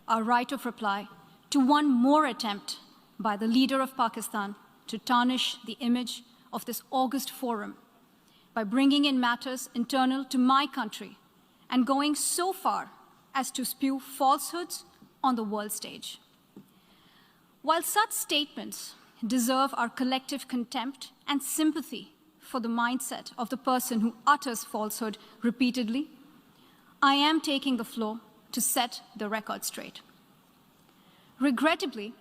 our right of reply to one more attempt by the leader of Pakistan to tarnish the image of this august forum by bringing in matters internal to my country and going so far as to spew falsehoods on the world stage. While such statements deserve our collective contempt and sympathy for the mindset of the person who utters falsehood repeatedly, I am taking the floor to set the record straight. Regrettably,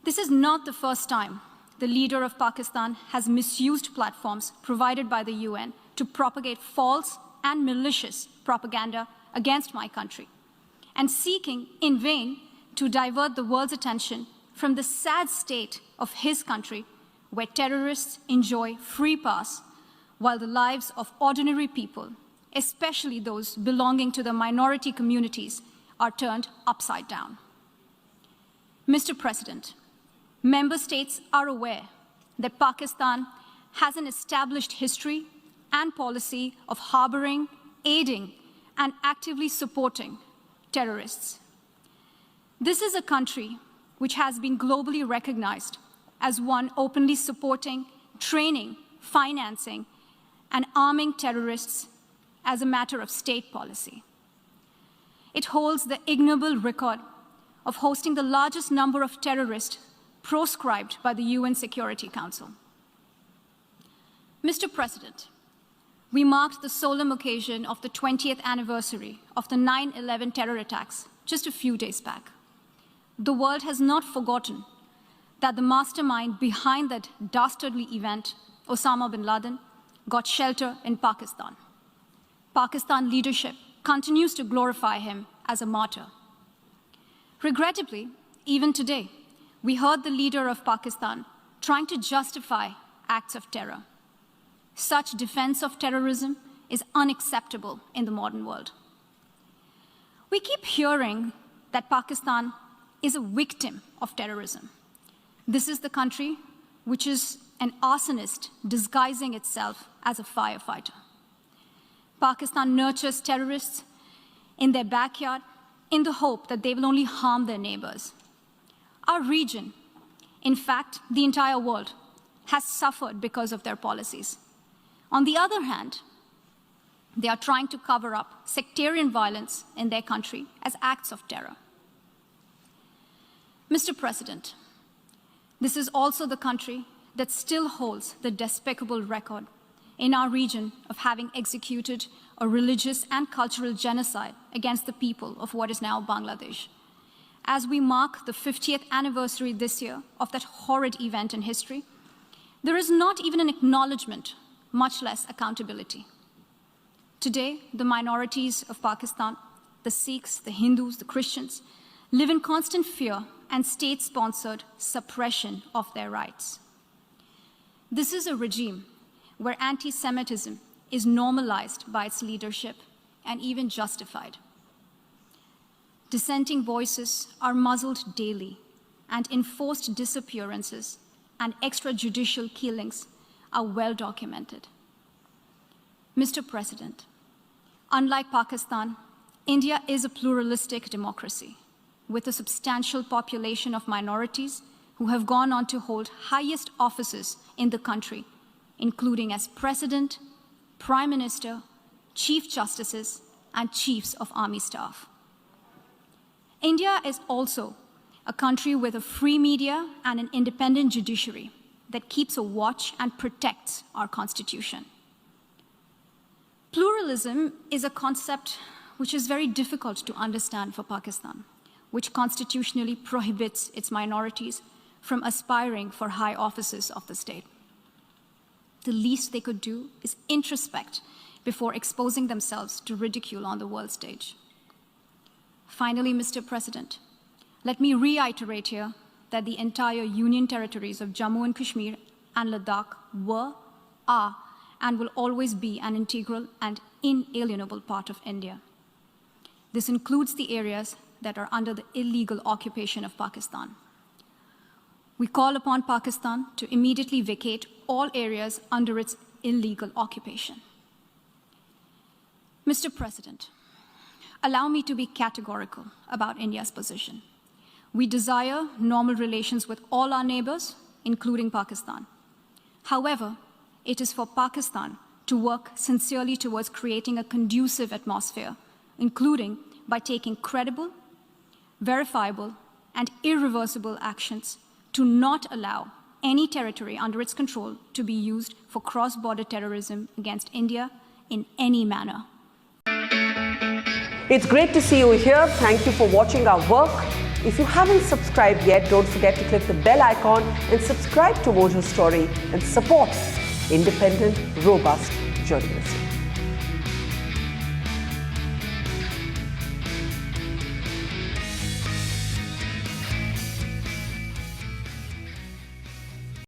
this is not the first time the leader of Pakistan has misused platforms provided by the UN to propagate false and malicious propaganda against my country, and seeking in vain to divert the world's attention from the sad state of his country, where terrorists enjoy free pass while the lives of ordinary people, especially those belonging to the minority communities, are turned upside down. Mr. President, member states are aware that Pakistan has an established history and policy of harboring, aiding, and actively supporting terrorists. This is a country which has been globally recognized as one openly supporting, training, financing, and arming terrorists as a matter of state policy. It holds the ignoble record of hosting the largest number of terrorists proscribed by the UN Security Council. Mr. President, we marked the solemn occasion of the 20th anniversary of the 9/11 terror attacks just a few days back. The world has not forgotten that the mastermind behind that dastardly event, Osama Bin Laden, got shelter in Pakistan. Pakistan leadership continues to glorify him as a martyr. Regrettably, even today, we heard the leader of Pakistan trying to justify acts of terror. Such defense of terrorism is unacceptable in the modern world. We keep hearing that Pakistan is a victim of terrorism. This is the country which is an arsonist disguising itself as a firefighter. Pakistan nurtures terrorists in their backyard in the hope that they will only harm their neighbors. Our region, in fact, the entire world, has suffered because of their policies. On the other hand, they are trying to cover up sectarian violence in their country as acts of terror. Mr. President, this is also the country that still holds the despicable record in our region of having executed a religious and cultural genocide against the people of what is now Bangladesh. As we mark the 50th anniversary this year of that horrid event in history, there is not even an acknowledgement, much less accountability. Today, the minorities of Pakistan, the Sikhs, the Hindus, the Christians, live in constant fear and state-sponsored suppression of their rights. This is a regime where anti-Semitism is normalized by its leadership and even justified. Dissenting voices are muzzled daily, and enforced disappearances and extrajudicial killings are well documented. Mr. President, unlike Pakistan, India is a pluralistic democracy with a substantial population of minorities who have gone on to hold highest offices in the country, including as President, Prime Minister, Chief Justices, and Chiefs of Army Staff. India is also a country with a free media and an independent judiciary that keeps a watch and protects our Constitution. Pluralism is a concept which is very difficult to understand for Pakistan, which constitutionally prohibits its minorities from aspiring for high offices of the state. The least they could do is introspect before exposing themselves to ridicule on the world stage. Finally, Mr. President, let me reiterate here that the entire Union territories of Jammu and Kashmir and Ladakh were, are, and will always be an integral and inalienable part of India. This includes the areas that are under the illegal occupation of Pakistan. We call upon Pakistan to immediately vacate all areas under its illegal occupation. Mr. President, allow me to be categorical about India's position. We desire normal relations with all our neighbors, including Pakistan. However, it is for Pakistan to work sincerely towards creating a conducive atmosphere, including by taking credible, verifiable, and irreversible actions to not allow any territory under its control to be used for cross-border terrorism against India in any manner. It's great to see you here. Thank you for watching our work. If you haven't subscribed yet, don't forget to click the bell icon and subscribe to Mojo Story and support independent, robust journalism.